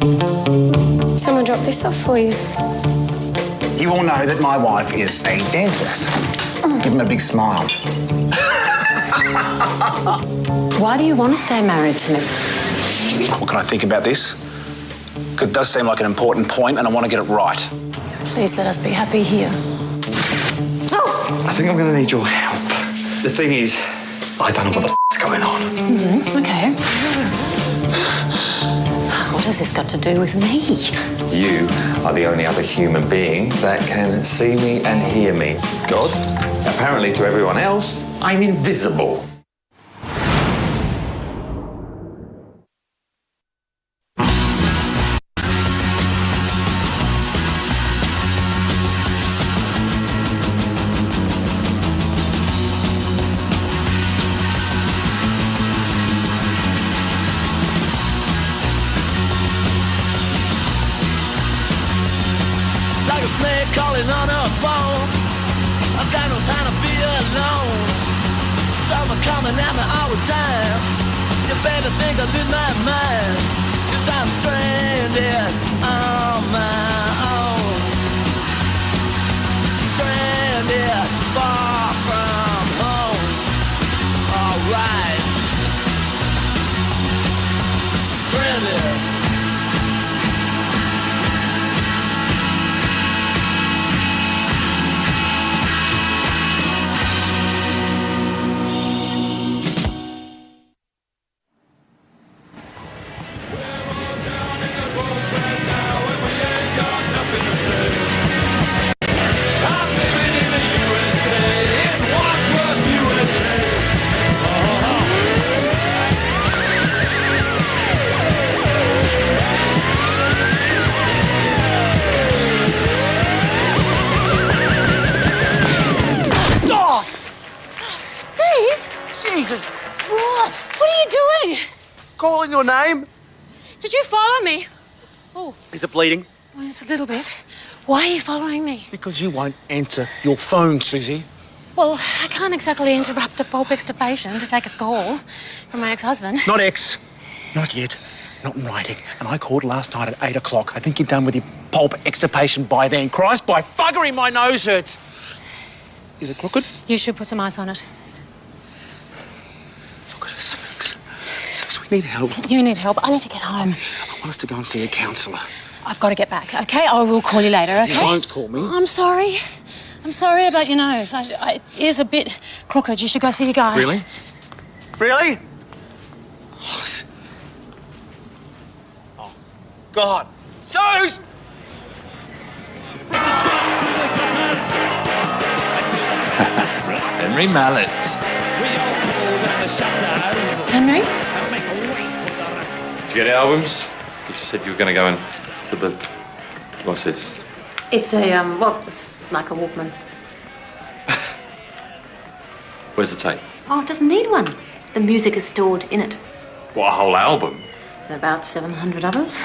Someone dropped this off for you. You all know that my wife is a dentist. Give him a big smile. Why do you want to stay married to me? What can I think about this? 'Cause it does seem like an important point and I want to get it right. Please let us be happy here. I think I'm going to need your help. The thing is, I don't know what the f***'s going on. Okay. What has this got to do with me? You are the only other human being that can see me and hear me. God, apparently to everyone else, I'm invisible. Like a snake calling on a phone. I've got no time to be alone. Someone coming at me all the time. You better think I lose my mind. 'Cause I'm stranded on my own. Stranded far from home. Alright. Stranded. Jesus Christ! What are you doing? Calling your name? Did you follow me? Oh, Is it bleeding? well, it's a little bit. Why are you following me? Because you won't answer your phone, Susie. Well, I can't exactly interrupt a pulp extirpation to take a call from my ex-husband. Not ex. Not yet. Not in writing. And I called last night at 8 o'clock. I think you're done with your pulp extirpation by then. Christ, by fuggery, my nose hurts. Is it crooked? You should put some ice on it. Look at us. So we need help. You need help. I need to get home. I want us to go and see a counsellor. I've got to get back, okay? I will call you later, okay? You won't call me. I'm sorry. I'm sorry about your nose. It is a bit crooked. You should go see your guy. Really? Really? Oh, God. Suze! Henry Mallet. Henry? Did you get the albums? You said you were going to go to the... What's this? It's a, well, it's like a Walkman. Where's the tape? Oh, it doesn't need one. The music is stored in it. What, a whole album? And about 700 others.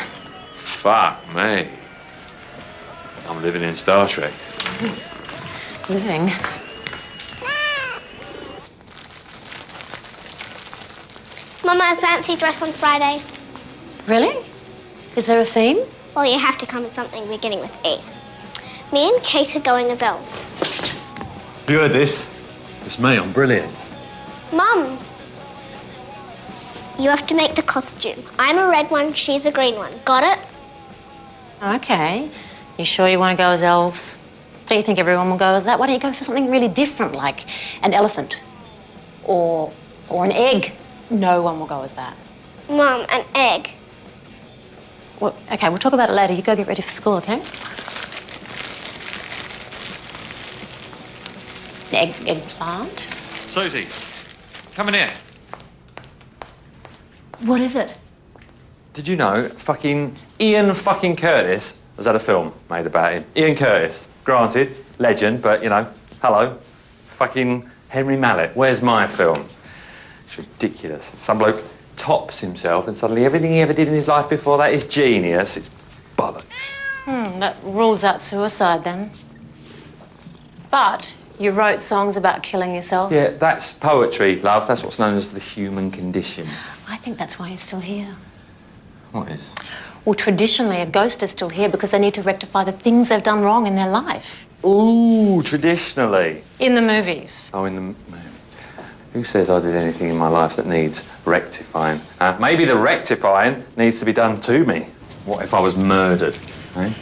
Fuck me. I'm living in Star Trek. Living. Mum, I have a fancy dress on Friday. Really? Is there a theme? Well, you have to come with something beginning with E. Me and Kate are going as elves. Have you heard this? It's me, I'm brilliant. Mum, you have to make the costume. I'm a red one, she's a green one. Got it? Okay. You sure you want to go as elves? Do you think everyone will go as that? Why don't you go for something really different, like an elephant? Or an egg? No one will go as that. Mum, an egg. Well, okay, we'll talk about it later. You go get ready for school, okay? Eggplant? Susie, come in here. What is it? Did you know fucking Ian fucking Curtis has had a film made about him? Ian Curtis, granted, legend, but, you know, hello. Fucking Henry Mallet, where's my film? It's ridiculous. Some bloke tops himself and suddenly everything he ever did in his life before that is genius. It's bollocks. That rules out suicide then. But you wrote songs about killing yourself. Yeah, that's poetry, love. That's what's known as the human condition. I think that's why you're still here. What is? Well, traditionally, a ghost is still here because they need to rectify the things they've done wrong in their life. Ooh, traditionally. In the movies. Oh, in the... Who says I did anything in my life that needs rectifying? Maybe the rectifying needs to be done to me. What if I was murdered, eh?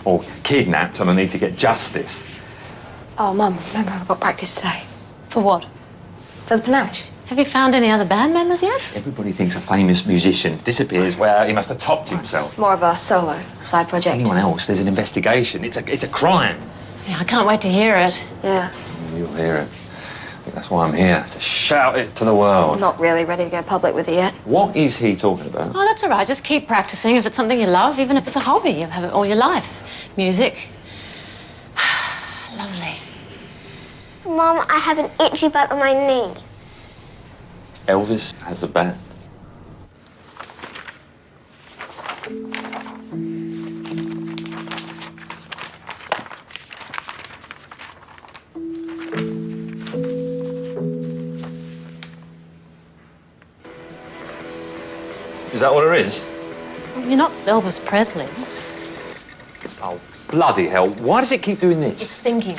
Or kidnapped and I need to get justice? Oh, Mum, remember I've got practice today. For what? For the panache. Have you found any other band members yet? Everybody thinks a famous musician disappears where he must have topped himself. It's more of a solo side project. Anyone else, there's an investigation. It's a crime. Yeah, I can't wait to hear it. Yeah. You'll hear it. I think that's why I'm here, to shout it to the world. I'm not really ready to go public with it yet. What is he talking about? Oh, that's all right. Just keep practicing. If it's something you love, even if it's a hobby, you have it all your life. Music. Lovely. Mum, I have an itchy butt on my knee. Elvis has a band. Is that what it is? You're not Elvis Presley. Oh, bloody hell. Why does it keep doing this? It's thinking.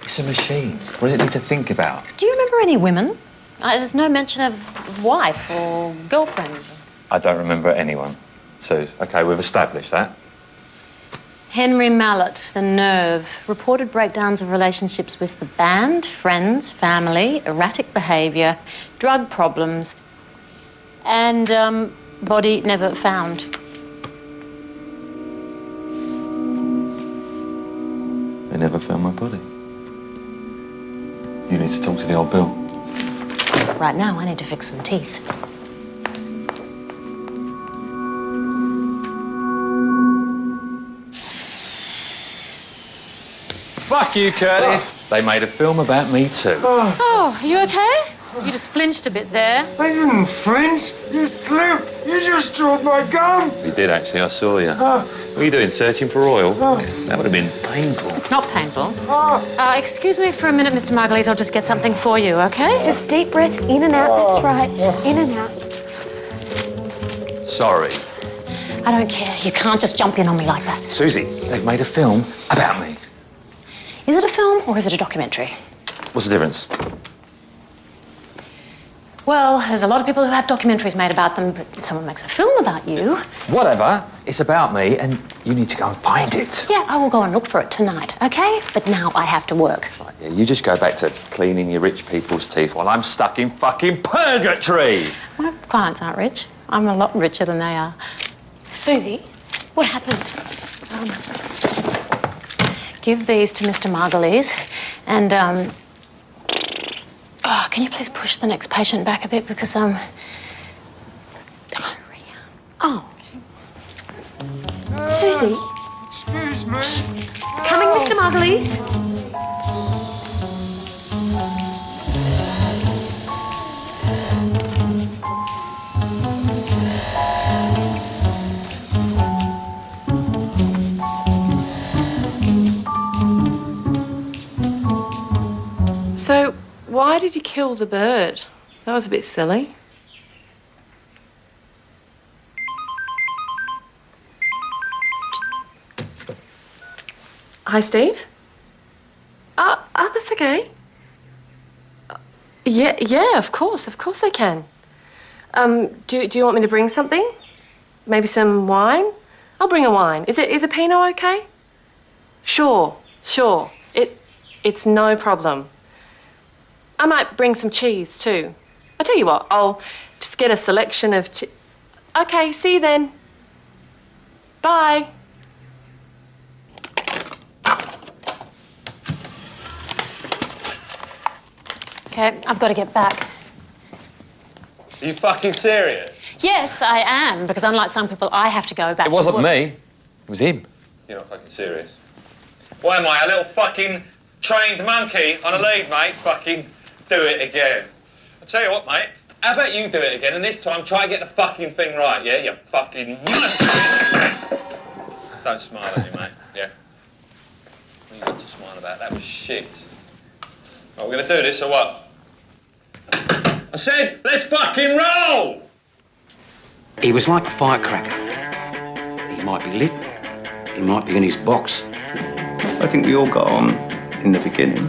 It's a machine. What does it need to think about? Do you remember any women? There's no mention of wife or girlfriend. I don't remember anyone. So, OK, we've established that. Henry Mallett, The Nerve, reported breakdowns of relationships with the band, friends, family, erratic behaviour, drug problems, and body never found. They never found my body. You need to talk to the old Bill. Right now, I need to fix some teeth. Fuck you, Curtis. They made a film about me too. Oh, are you okay? You just flinched a bit there. I didn't flinch. You slipped. You just dropped my gum. You did, actually. I saw you. What are you doing, searching for oil? That would have been painful. It's not painful. Excuse me for a minute, Mr. Margulies. I'll just get something for you, OK? Just deep breaths in and out. That's right. In and out. Sorry. I don't care. You can't just jump in on me like that. Susie, they've made a film about me. Is it a film or is it a documentary? What's the difference? Well, there's a lot of people who have documentaries made about them, but if someone makes a film about you... Whatever. It's about me, and you need to go and find it. Yeah, I will go and look for it tonight, OK? But now I have to work. Right, yeah, you just go back to cleaning your rich people's teeth while I'm stuck in fucking purgatory. My clients aren't rich. I'm a lot richer than they are. Susie, what happened? Give these to Mr. Margulies, and, oh, can you please push the next patient back a bit because, Oh. Susie. Excuse me. Coming, Mr. Margulies. So, why did you kill the bird? That was a bit silly. Hi, Steve. That's okay. Yeah, of course I can. Do you want me to bring something? Maybe some wine? I'll bring a wine. Is a Pinot okay? Sure. It's no problem. I might bring some cheese too. I'll tell you what, I'll just get a selection of Okay, see you then. Bye. Okay, I've got to get back. Are you fucking serious? Yes, I am, because unlike some people, I have to go back It wasn't to work. me. It was him. You're not fucking serious. Why am I a little fucking trained monkey on a lead, mate? Fucking do it again. I'll tell you what, mate. How about you do it again, and this time try and get the fucking thing right, yeah? You fucking monkey. Don't smile at me, mate, yeah? What you got to smile about? That was shit. Right, we're going to do this, or what? I said, let's fucking roll! He was like a firecracker. He might be lit. He might be in his box. I think we all got on in the beginning.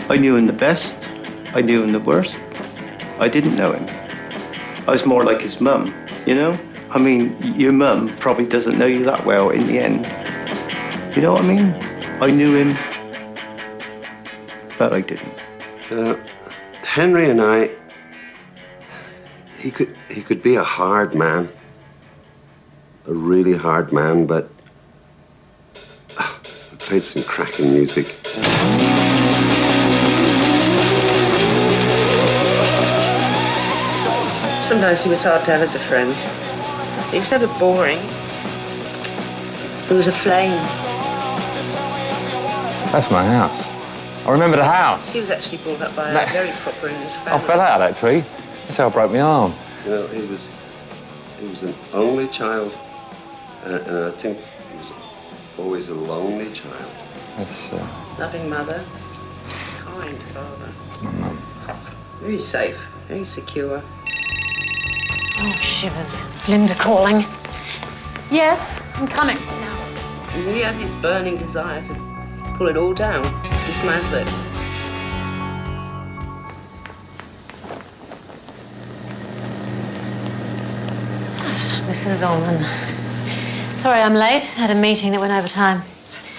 I knew him the best. I knew him the worst. I didn't know him. I was more like his mum, you know? I mean, your mum probably doesn't know you that well in the end. You know what I mean? I knew him, but I didn't. Henry and I, he could be a hard man. A really hard man, but we played some cracking music. Sometimes he was hard to have as a friend. He was never boring. He was a flame. That's my house. I remember the house. He was actually brought up by a very proper English family. I fell out of that tree. That's how I broke my arm. You know, he was an only child, and I think he was always a lonely child. That's Loving mother, kind father. That's my mum. Very safe, very secure. Oh, shivers. Linda calling. Yes, I'm coming. And he had this burning desire to pull it all down, dismantle it. Mrs. Ullman. Sorry I'm late. Had a meeting that went over time.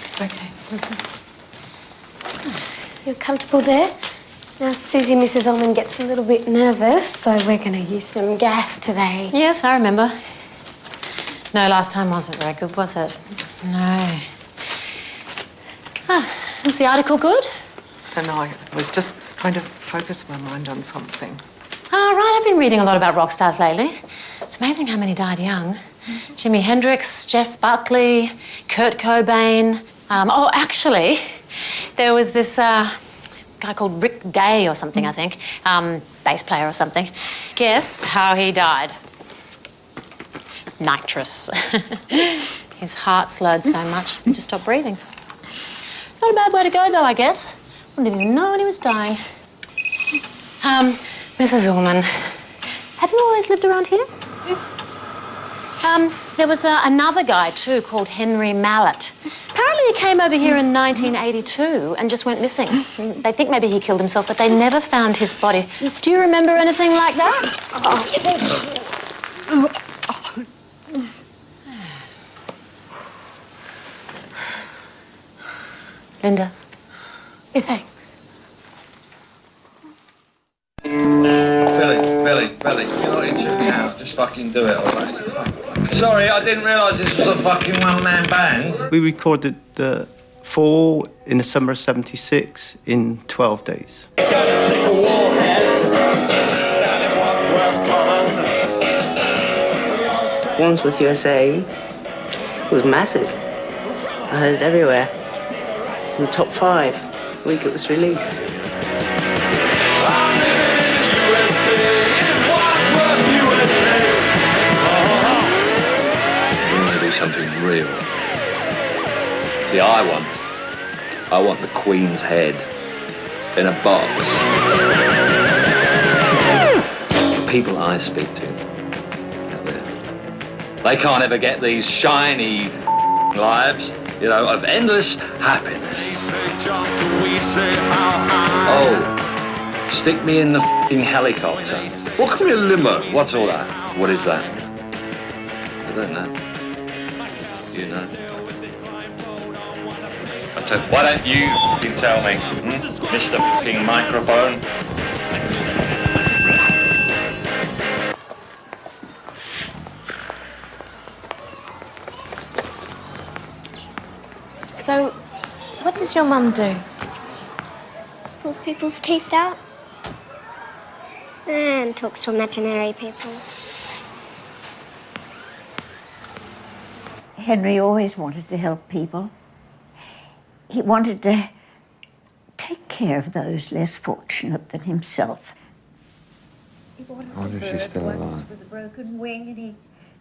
It's okay. You're comfortable there? Now, Susie, Mrs. Ullman gets a little bit nervous, so we're going to use some gas today. Yes, I remember. No, last time wasn't very good, was it? No. Was the article good? I know, I was just trying to focus my mind on something. Oh, right, I've been reading a lot about rock stars lately. It's amazing how many died young. Jimi Hendrix, Jeff Buckley, Kurt Cobain. Oh, actually, there was this guy called Rick Day or something, I think. Bass player or something. Guess how he died? Nitrous. His heart slowed so much, he just stopped breathing. Not a bad way to go, though, I guess. Wouldn't even know when he was dying. Mrs. Ullman, have you always lived around here? There was another guy, too, called Henry Mallett. Apparently he came over here in 1982 and just went missing. They think maybe he killed himself, but they never found his body. Do you remember anything like that? Linda. Yeah, thanks. Billy, you're not interested now. Just fucking do it, all right? Sorry, I didn't realise this was a fucking one-man band. We recorded the Fall in the summer of '76 in 12 days. Wandsworth, USA was massive. I heard it everywhere. It was in the top 5 the week it was released. Something real. See, I want the Queen's head in a box. The people I speak to out there, they can't ever get these shiny lives, you know, of endless happiness. Oh, stick me in the f***ing helicopter. What can be a limo? What's all that? What is that? I don't know. You know. Why don't you fucking tell me, Mr. fucking microphone? So, what does your mum do? Pulls people's teeth out and talks to imaginary people. Henry always wanted to help people. He wanted to take care of those less fortunate than himself. I wonder if she's still alive. With a broken wing, and he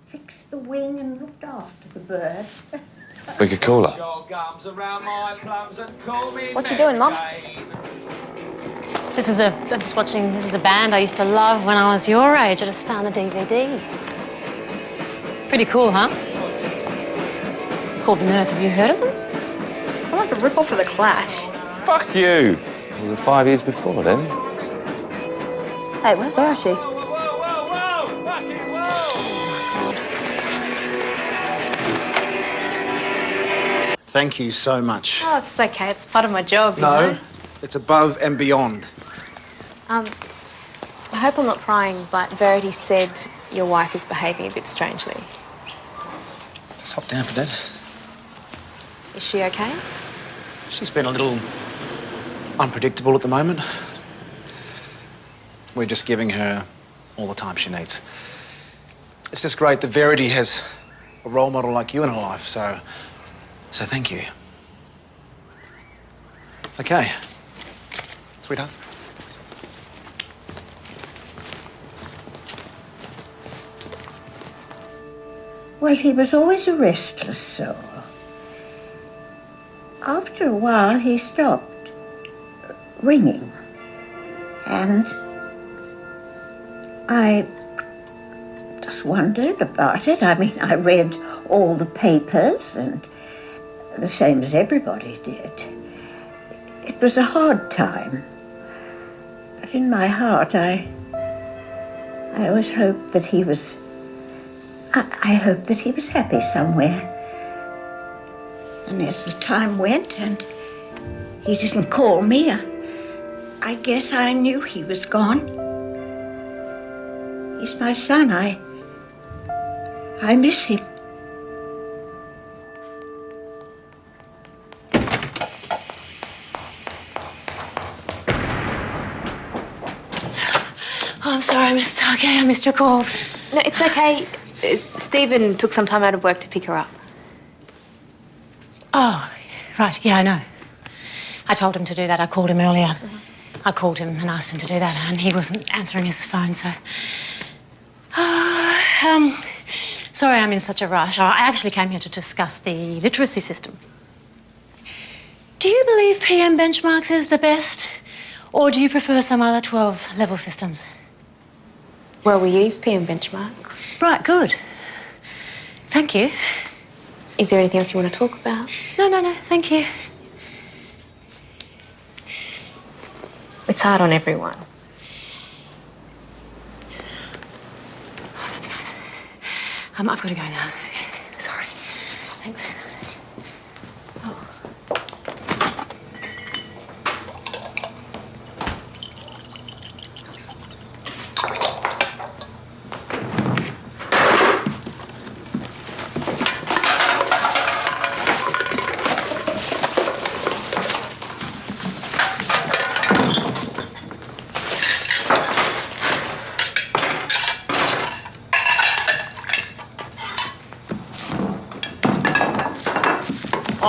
fixed the wing and looked after the bird. We could call her. What you doing, Mum? I'm just watching, this is a band I used to love when I was your age. I just found the DVD. Pretty cool, huh? called The Nerve. Have you heard of them? It's not like a rip-off of The Clash. Fuck you! We were 5 years before then. Hey, where's Verity? Thank you so much. Oh, it's okay. It's part of my job, No, you know? it's above and beyond. I hope I'm not prying, but Verity said your wife is behaving a bit strangely. Just hop down for Dad. Is she okay? She's been a little unpredictable at the moment. We're just giving her all the time she needs. It's just great that Verity has a role model like you in her life, so thank you. Okay. Sweetheart. Well, he was always a restless soul. After a while, he stopped ringing. And I just wondered about it. I mean, I read all the papers, and the same as everybody did. It was a hard time. But in my heart, I always hoped that he was... I hoped that he was happy somewhere. And as the time went and he didn't call me, I guess I knew he was gone. He's my son. I miss him. Oh, I'm sorry, Miss Targay. I missed your calls. No, it's okay. Stephen took some time out of work to pick her up. Oh, right. Yeah, I know. I told him to do that. I called him earlier. I called him and asked him to do that, and he wasn't answering his phone, so... sorry I'm in such a rush. I actually came here to discuss the literacy system. Do you believe PM Benchmarks is the best, or do you prefer some other 12-level systems? Well, we use PM Benchmarks. Right, good. Thank you. Is there anything else you want to talk about? No, thank you. It's hard on everyone. Oh, that's nice. I've got to go now. Okay. Sorry. Thanks.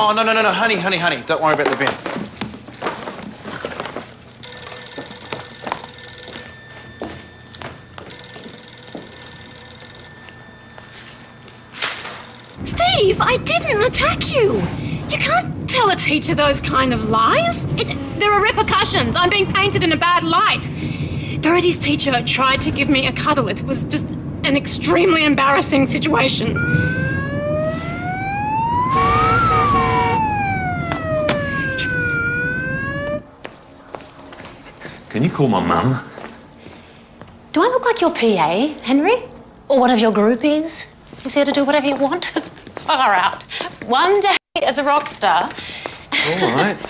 Oh, no, honey. Don't worry about the bin. Steve, I didn't attack you. You can't tell a teacher those kind of lies. There are repercussions. I'm being painted in a bad light. Verity's teacher tried to give me a cuddle. It was just an extremely embarrassing situation. Can you call my mum? Do I look like your PA, Henry? Or one of your groupies? Who's here to do whatever you want? Far out. One day as a rock star. All right.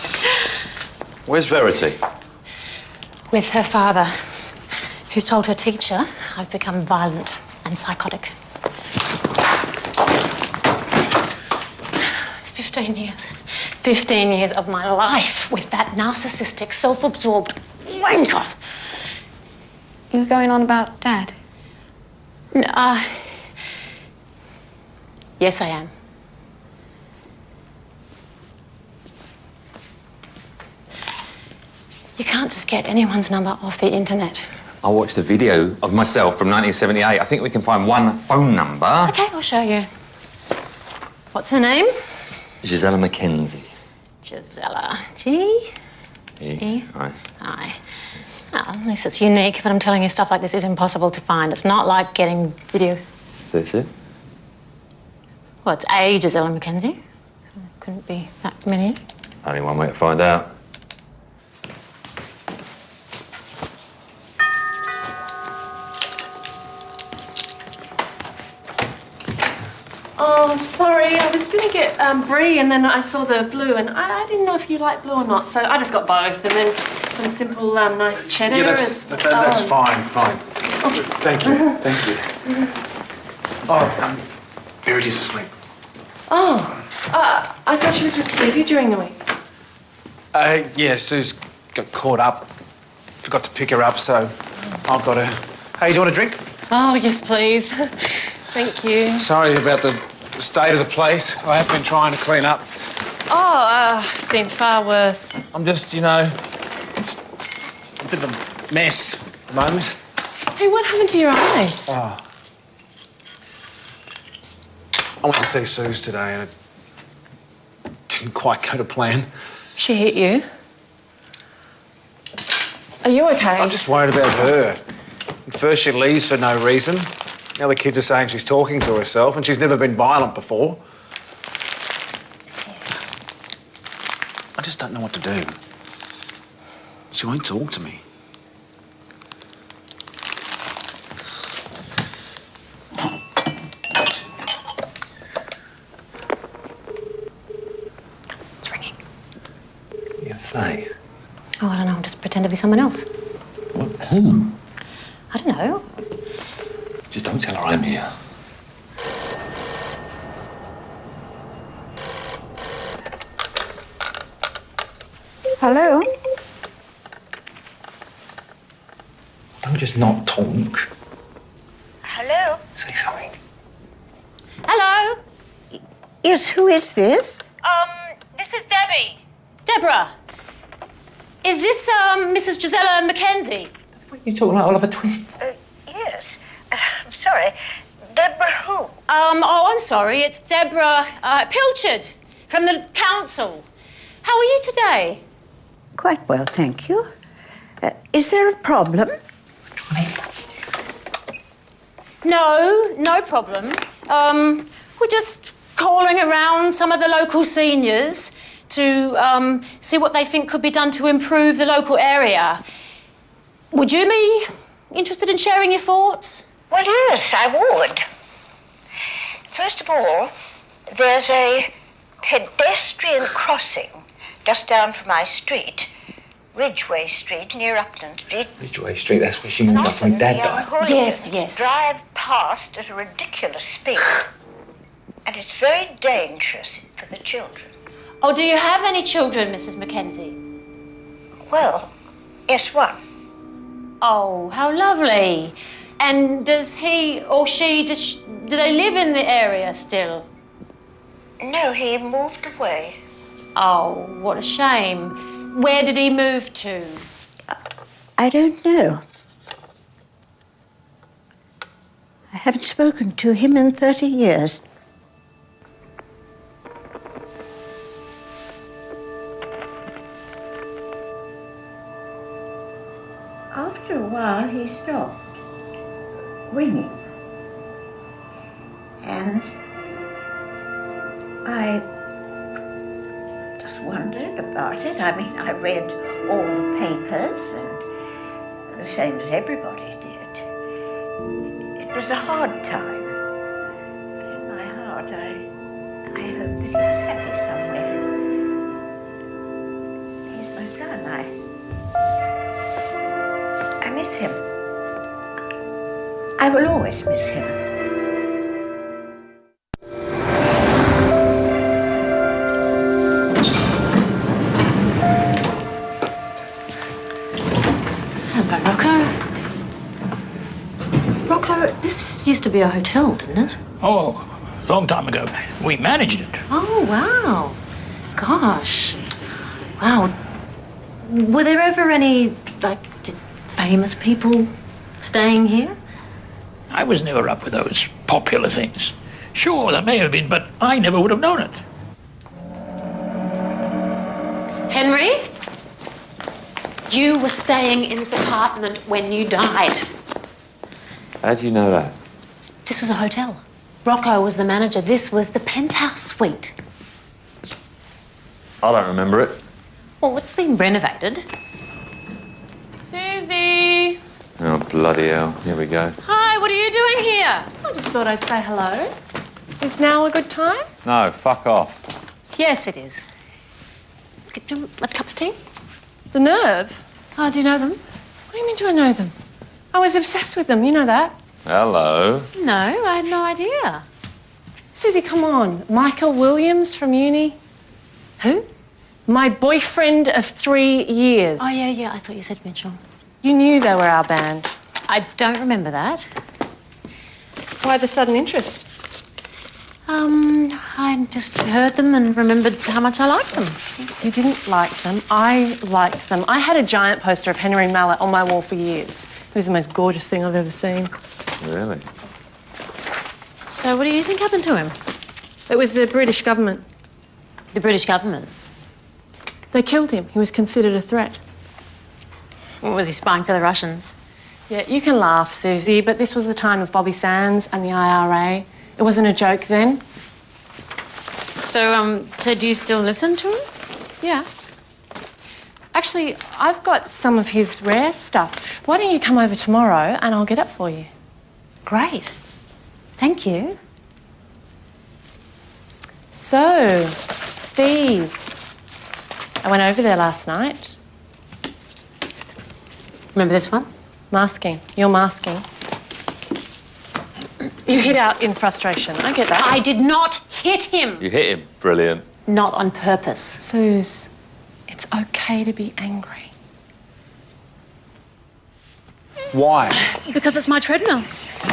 Where's Verity? With her father, who's told her teacher I've become violent and psychotic. 15 years. 15 years of my life with that narcissistic, self-absorbed wanker. You going on about Dad? Yes, I am. You can't just get anyone's number off the internet. I watched a video of myself from 1978. I think we can find one phone number. Okay, I'll show you. What's her name? Gisela Mackenzie. Gisela. G? E-I. I. Oh, at least it's unique, but I'm telling you, stuff like this is impossible to find. It's not like getting video. That's it? Well, it's A. Gisela Mackenzie. couldn't be that many. Only one way to find out. Oh, sorry, I was going to get brie and then I saw the blue and I didn't know if you like blue or not, so I just got both and then some simple nice cheddar. Yeah, that's fine. Thank you. Oh, Verity's asleep. Oh, I thought she was with Susie during the week. Yeah, Sue's got caught up. Forgot to pick her up, so I've got her. Hey, do you want a drink? Oh, yes, please. Thank you. Sorry about the state of the place. I have been trying to clean up. Oh, I've seen far worse. I'm just, just a bit of a mess at the moment. Hey, what happened to your eyes? Oh. I went to see Suze today and it didn't quite go to plan. She hit you? Are you okay? I'm just worried about her. At first she leaves for no reason. Now the kids are saying she's talking to herself and she's never been violent before. I just don't know what to do. She won't talk to me. It's ringing. You say? Oh, I don't know. I'll just pretend to be someone else. What? Who? I don't know. Just don't tell her I'm here. Hello? Don't just not talk. Hello? Say something. Hello? Yes, who is this? This is Debbie. Deborah. Is this, Mrs. Gisela Mackenzie? What are you talking like Oliver Twist? Yes. I'm sorry. Deborah who? Oh, I'm sorry. It's Deborah Pilchard from the council. How are you today? Quite well, thank you. Is there a problem? No problem. We're just calling around some of the local seniors to see what they think could be done to improve the local area. Would you be interested in sharing your thoughts? Well, yes, I would. First of all, there's a pedestrian crossing just down from my street, Ridgeway Street, near Upland Street. Ridgeway Street, that's where she moved after my dad died. Yes. Drive past at a ridiculous speed. And it's very dangerous for the children. Oh, do you have any children, Mrs. Mackenzie? Well, yes, one. Oh, how lovely. And does he or she, do they live in the area still? No, he moved away. Oh, what a shame. Where did he move to? I don't know. I haven't spoken to him in 30 years. After a while, he stopped ringing. And I just wondered about it. I mean, I read all the papers, and the same as everybody did. It was a hard time. But in my heart, I hope that he was happy somewhere. He's my son. I miss him. I will always miss him. Rocco, this used to be a hotel, didn't it? Oh, a long time ago. We managed it. Oh, wow. Gosh. Wow. Were there ever any, famous people staying here? I was never up with those popular things. Sure, there may have been, but I never would have known it. Henry? You were staying in this apartment when you died. How do you know that? This was a hotel. Rocco was the manager. This was the penthouse suite. I don't remember it. Well, it's been renovated. Susie! Oh, bloody hell. Here we go. Hi, what are you doing here? I just thought I'd say hello. Is now a good time? No, fuck off. Yes, it is. Do you want a cup of tea? The Nerve? Oh, do you know them? What do you mean, do I know them? I was obsessed with them, you know that. Hello. No, I had no idea. Susie, come on. Michael Williams from uni. Who? My boyfriend of 3 years. Oh, yeah, I thought you said Mitchell. You knew they were our band. I don't remember that. Why the sudden interest? I just heard them and remembered how much I liked them. You didn't like them. I liked them. I had a giant poster of Henry Mallett on my wall for years. It was the most gorgeous thing I've ever seen. Really? So what do you think happened to him? It was the British government. The British government? They killed him. He was considered a threat. Or was he spying for the Russians? Yeah, you can laugh, Susie, but this was the time of Bobby Sands and the IRA. It wasn't a joke then. So do you still listen to him? Yeah. Actually, I've got some of his rare stuff. Why don't you come over tomorrow and I'll get it for you? Great. Thank you. So, Steve, I went over there last night. Remember this one? Masking. You're masking. You hit out in frustration. I get that. I did not hit him. You hit him. Brilliant. Not on purpose. Suze, it's okay to be angry. Why? Because it's my treadmill.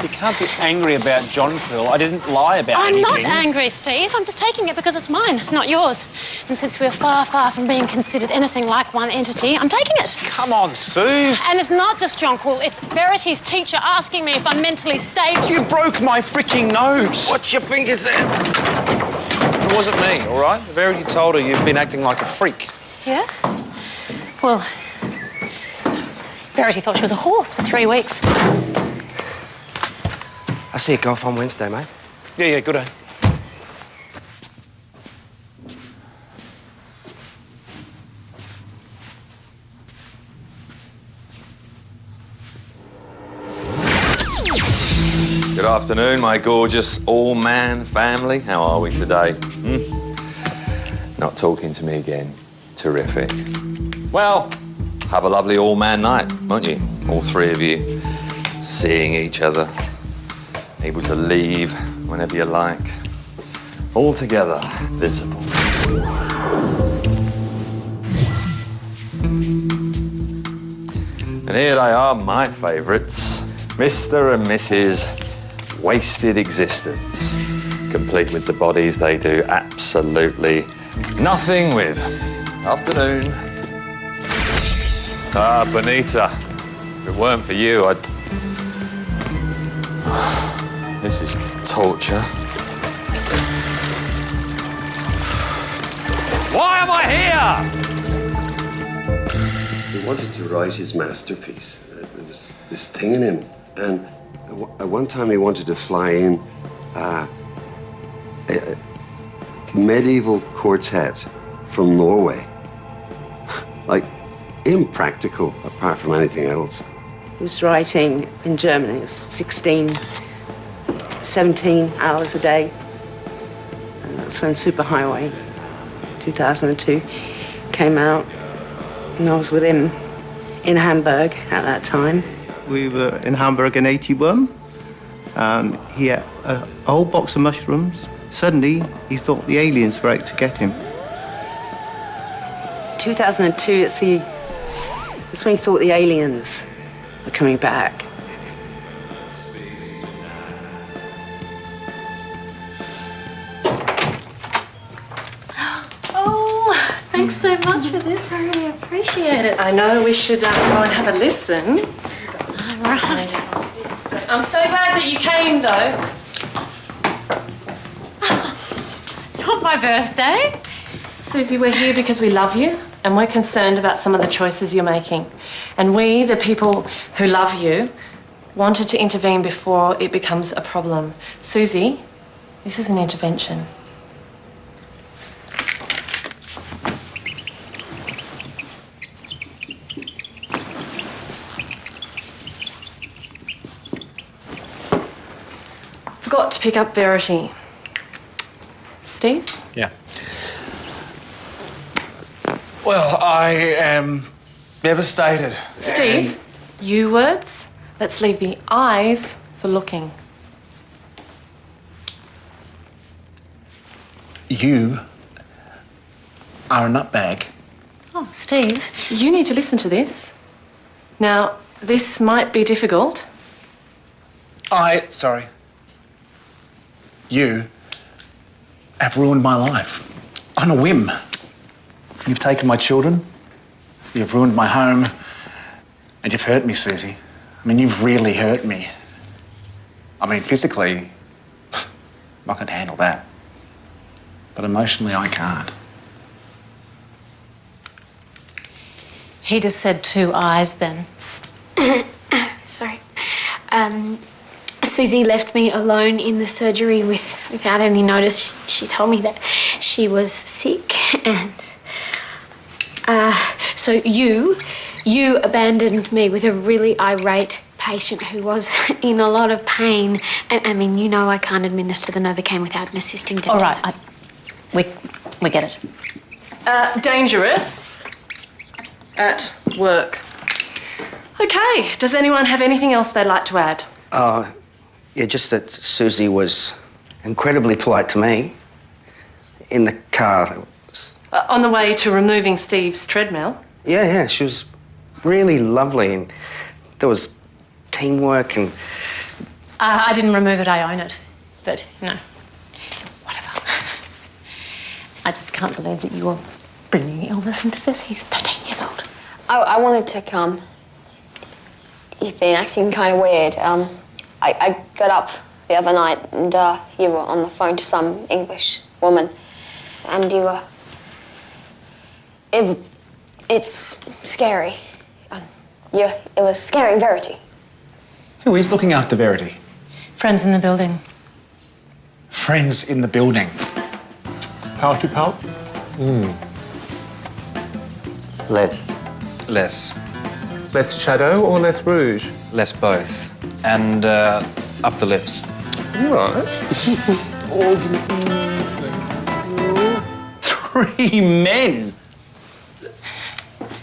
You can't be angry about John Quill. I didn't lie about I'm anything. not angry, Steve. I'm just taking it because it's mine, not yours. And since we're far, far from being considered anything like one entity, I'm taking it. Come on, Suze. And it's not just John Quill, it's Verity's teacher asking me if I'm mentally stable. You broke my freaking nose. Watch your fingers there. It wasn't me, all right? Verity told her you've been acting like a freak. Yeah? Well, Verity thought she was a horse for 3 weeks. I'll see you golf on Wednesday, mate. Yeah, good day. Good afternoon, my gorgeous all-man family. How are we today? Not talking to me again. Terrific. Well, have a lovely all-man night, won't you? All three of you seeing each other, able to leave whenever you like. All together, visible. And here they are, my favourites. Mr. and Mrs. Wasted Existence. Complete with the bodies they do absolutely nothing with. Afternoon. Ah, Bonita. If it weren't for you, I'd... This is torture. Why am I here? He wanted to write his masterpiece. There was this thing in him. And at one time he wanted to fly in a medieval quartet from Norway. Like, impractical apart from anything else. He was writing in German. It was 16, 17 hours a day. And that's when Superhighway 2002 came out. And I was with him in Hamburg at that time. We were in Hamburg in '81, and he had a whole box of mushrooms. Suddenly, he thought the aliens were out to get him. 2002, that's when he thought the aliens were coming back. Oh, thanks so much for this. I really appreciate it. I know we should go and have a listen. Right. I'm so glad that you came, though. It's not my birthday. Susie, we're here because we love you and we're concerned about some of the choices you're making. And we, the people who love you, wanted to intervene before it becomes a problem. Susie, this is an intervention. got to pick up Verity. Steve? Yeah. Well, I am devastated. Steve, you words. Let's leave the eyes for looking. You are a nutbag. Oh, Steve, you need to listen to this. Now, this might be difficult. Sorry. You have ruined my life on a whim. You've taken my children, you've ruined my home, and you've hurt me, Susie. I mean, you've really hurt me. I mean, physically, I can handle that. But emotionally, I can't. He just said 2 eyes then. Sorry. Susie left me alone in the surgery without any notice. She told me that she was sick and... so you abandoned me with a really irate patient who was in a lot of pain. And I mean, you know I can't administer the Novocaine without an assisting dentist. All right, we get it. Dangerous at work. Okay, does anyone have anything else they'd like to add? Yeah, just that Susie was incredibly polite to me. In the car. On the way to removing Steve's treadmill? Yeah, she was really lovely, and there was teamwork and... I didn't remove it, I own it. But, you know, whatever. I just can't believe that you're bringing Elvis into this. He's 13 years old. I wanted to come. You've been acting kind of weird. I got up the other night and you were on the phone to some English woman and you were... It's scary. It was scaring Verity. Who is looking after Verity? Friends in the building. Friends in the building. Pouty pout? Less. Less shadow or less rouge? Less both. And up the lips. Right. Three men?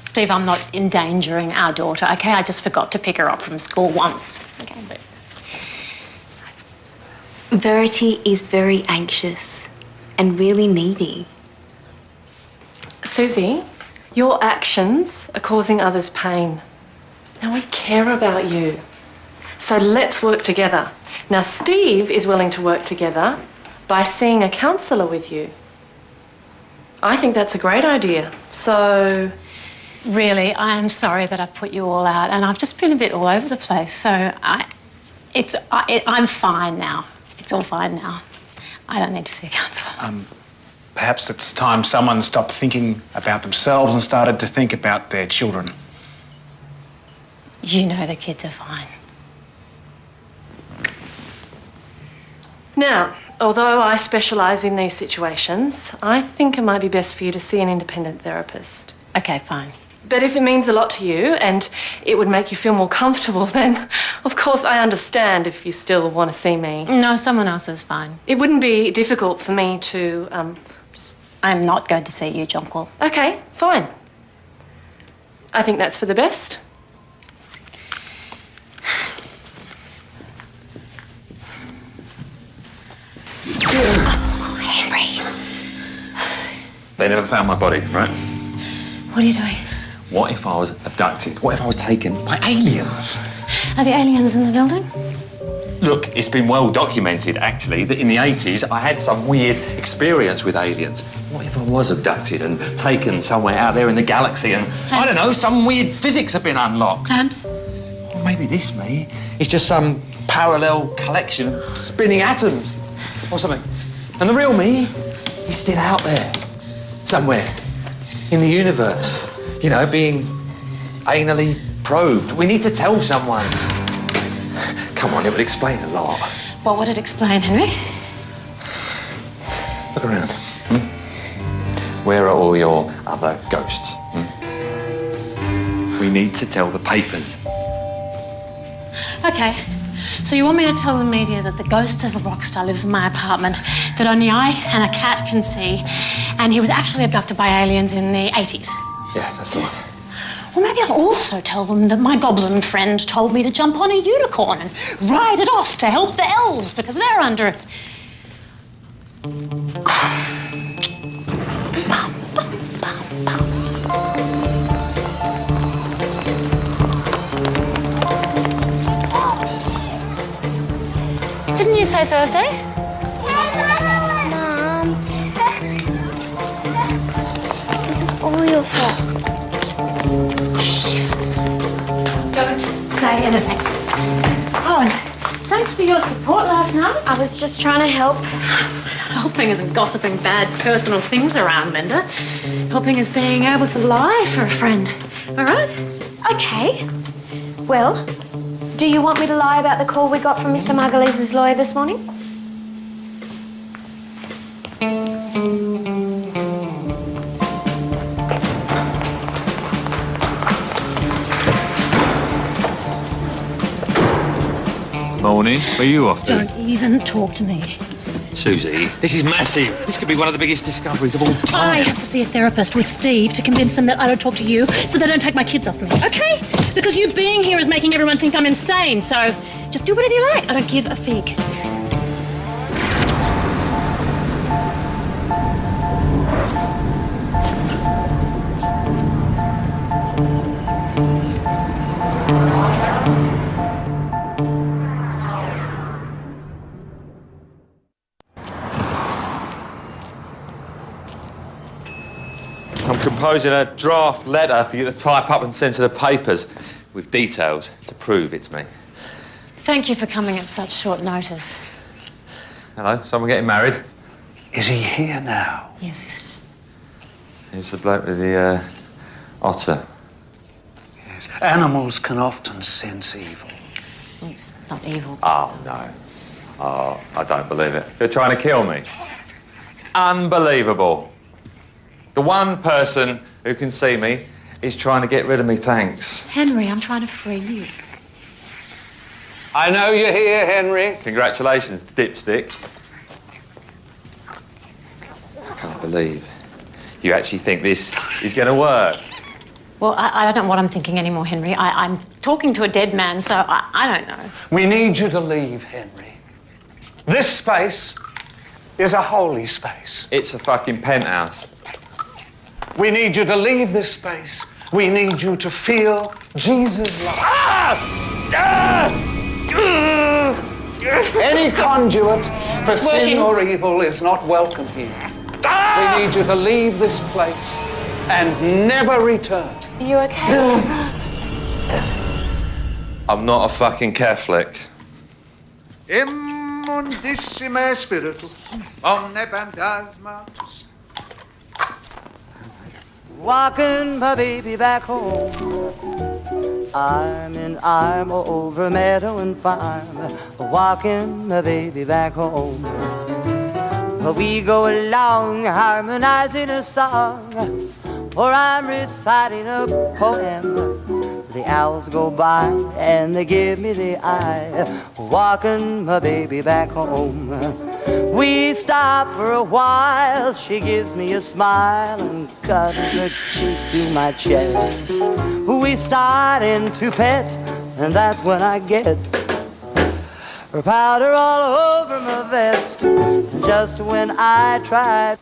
Steve, I'm not endangering our daughter, okay? I just forgot to pick her up from school once. Okay, but... Verity is very anxious and really needy. Susie, your actions are causing others pain. Now, we care about you. So let's work together. Now, Steve is willing to work together by seeing a counsellor with you. I think that's a great idea. So... Really, I am sorry that I've put you all out, and I've just been a bit all over the place. So I'm fine now. It's all fine now. I don't need to see a counsellor. Perhaps it's time someone stopped thinking about themselves and started to think about their children. You know the kids are fine. Now, although I specialise in these situations, I think it might be best for you to see an independent therapist. Okay, fine. But if it means a lot to you and it would make you feel more comfortable, then of course I understand if you still want to see me. No, someone else is fine. It wouldn't be difficult for me to... I'm not going to see you, Jonquil. Okay, fine. I think that's for the best. Henry. They never found my body, right? What are you doing? What if I was abducted? What if I was taken by aliens? Are the aliens in the building? Look, it's been well documented, actually, that in the 80s I had some weird experience with aliens. What if I was abducted and taken somewhere out there in the galaxy and, I don't know, some weird physics had been unlocked? And? Or maybe this me is just some parallel collection of spinning atoms or something. And the real me is still out there, somewhere in the universe, you know, being anally probed. We need to tell someone. Come on, it would explain a lot. What would it explain, Henry? Look around. Where are all your other ghosts? We need to tell the papers. Okay, So you want me to tell the media that the ghost of a rock star lives in my apartment, that only I and a cat can see, and he was actually abducted by aliens in the 80s? Yeah, that's the one. Well, maybe I'll also tell them that my goblin friend told me to jump on a unicorn and ride it off to help the elves because they're under it. Didn't you say Thursday? Mom. This is all your fault. Shivers. Don't say anything. Oh, and thanks for your support last night. I was just trying to help. Helping isn't gossiping bad personal things around, Linda. Helping is being able to lie for a friend. All right? Okay. Well, do you want me to lie about the call we got from Mr. Margulies' lawyer this morning? Morning. Where are you off to? Don't even talk to me. Susie, this is massive. This could be one of the biggest discoveries of all time. I have to see a therapist with Steve to convince them that I don't talk to you so they don't take my kids off me, okay? Because you being here is making everyone think I'm insane, so just do whatever you like. I don't give a fig. I'm composing a draft letter for you to type up and send to the papers with details to prove it's me. Thank you for coming at such short notice. Hello, someone getting married? Is he here now? Yes, He's the bloke with the otter. Yes. Animals can often sense evil. it's not evil. Oh, no. Oh, I don't believe it. You're trying to kill me. Unbelievable. The one person who can see me is trying to get rid of me, thanks. Henry, I'm trying to free you. I know you're here, Henry. Congratulations, dipstick. I can't believe you actually think this is going to work. Well, I don't know what I'm thinking anymore, Henry. I'm talking to a dead man, so I don't know. We need you to leave, Henry. This space is a holy space. It's a fucking penthouse. We need you to leave this space. We need you to feel Jesus' love. Any conduit for sin or evil is not welcome here. We need you to leave this place and never return. Are you okay? I'm not a fucking Catholic. Immundissime spiritus, omne phantasmatus. Walking my baby back home, arm in arm over meadow and farm, walking my baby back home. We go along harmonizing a song, or I'm reciting a poem. The owls go by and they give me the eye, walking my baby back home. We stop for a while, she gives me a smile and cuddles her cheek to my chest. We start into pet, and that's when I get her powder all over my vest. Just when I try.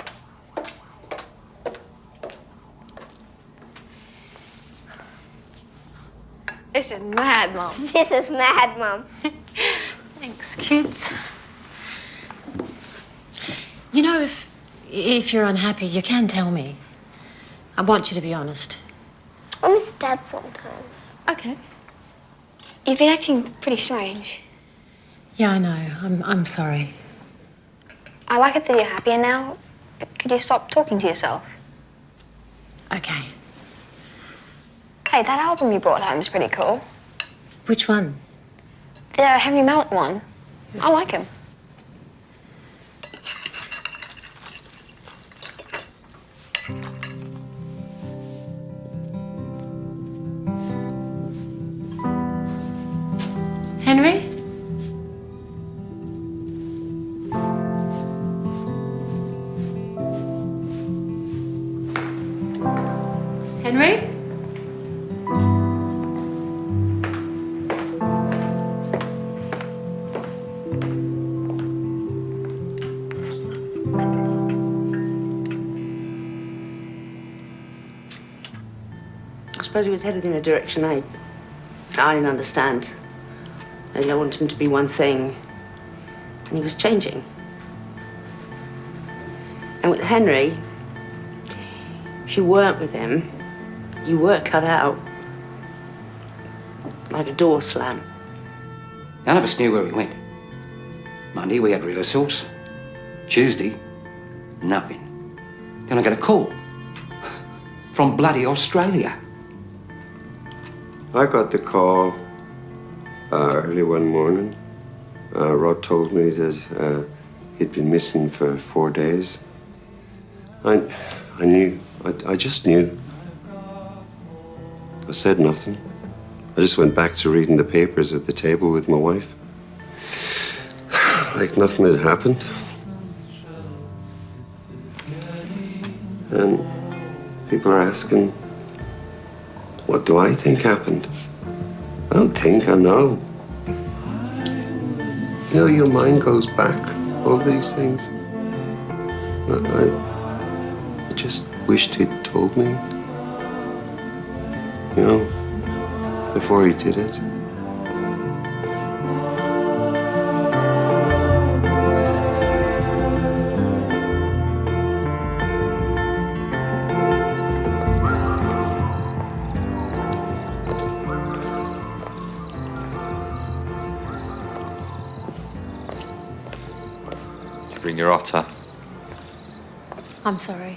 This is mad, Mom. This is mad, Mom. Thanks, kids. You know, if you're unhappy, you can tell me. I want you to be honest. I miss Dad sometimes. Okay. You've been acting pretty strange. Yeah, I know. I'm sorry. I like it that you're happier now, but could you stop talking to yourself? Okay. Hey, that album you brought home is pretty cool. Which one? The Henry Mallett one. I like him. Henry? Henry? I suppose he was headed in a direction I didn't understand. Maybe I wanted him to be one thing, and he was changing. And with Henry, if you weren't with him, you were cut out like a door slam. None of us knew where we went. Monday we had rehearsals. Tuesday, nothing. Then I got a call from bloody Australia. I got the call early one morning. Rod told me that he'd been missing for 4 days. I knew. I just knew. I said nothing. I just went back to reading the papers at the table with my wife. Like nothing had happened. And people are asking, what do I think happened? I don't think, I know. You know, your mind goes back over these things. I just wished he'd told me. You know, before he did it. Bring your otter. I'm sorry.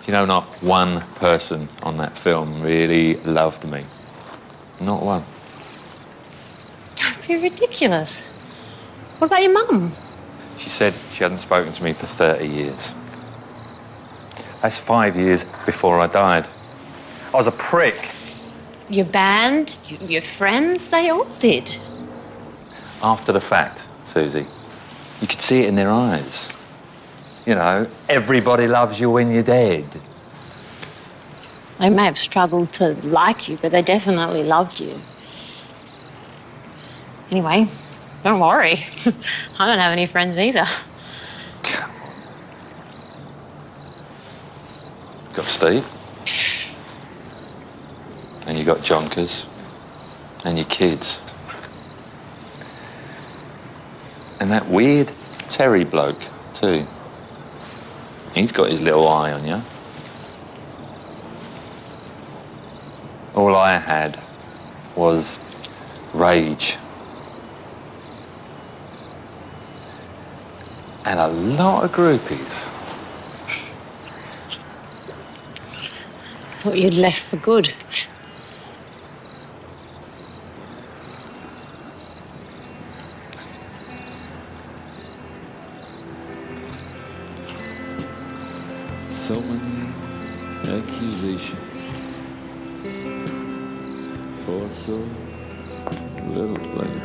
Do you know, not one person on that film really loved me. Not one. Don't be ridiculous. What about your mum? She said she hadn't spoken to me for 30 years. That's 5 years before I died. I was a prick. Your band, your friends, they all did. After the fact, Susie, you could see it in their eyes. You know, everybody loves you when you're dead. They may have struggled to like you, but they definitely loved you. Anyway, don't worry. I don't have any friends either. Got Steve. And you got Jonkers. And your kids. And that weird Terry bloke, too. He's got his little eye on you. All I had was rage. And a lot of groupies. Thought you'd left for good. So many accusations for so little blame.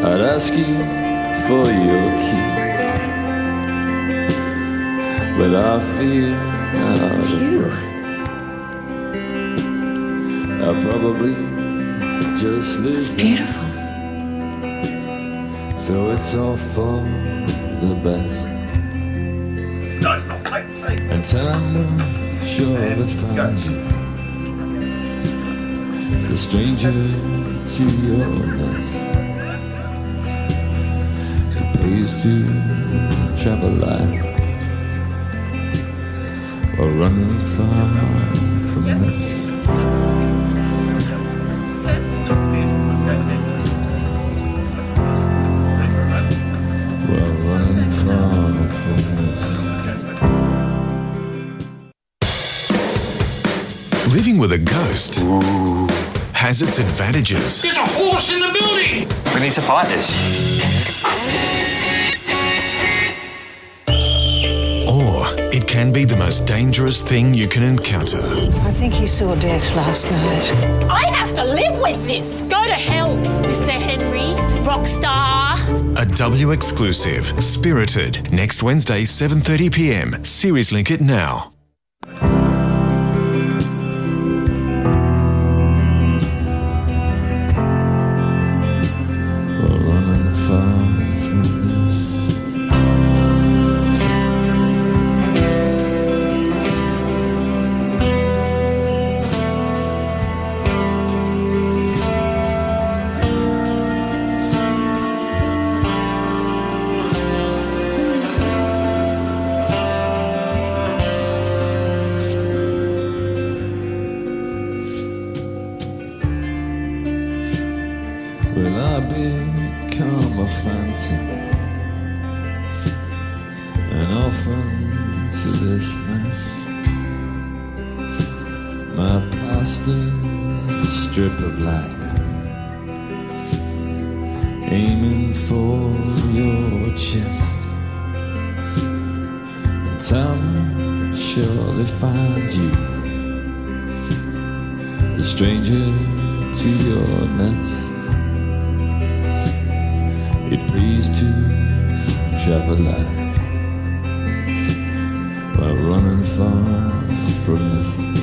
I'd ask you for your keys, but I fear It's you. I probably just live. It's beautiful. So it's all for the best. And time will surely find you a stranger to your nest. It pays to travel light or running far from this. Living with a ghost has its advantages. There's a horse in the building! We need to fight this. Or it can be the most dangerous thing you can encounter. I think he saw death last night. I have to live with this. Go to hell, Mr. Henry, rock star. A W exclusive, Spirited, next Wednesday, 7:30 p.m. Series link it now. Running far from this. Will I become a phantom, an orphan to this mess? My past is a strip of light, aiming for your chest. And time will surely find you, a stranger to your nest. It pays to travel life while running far from this.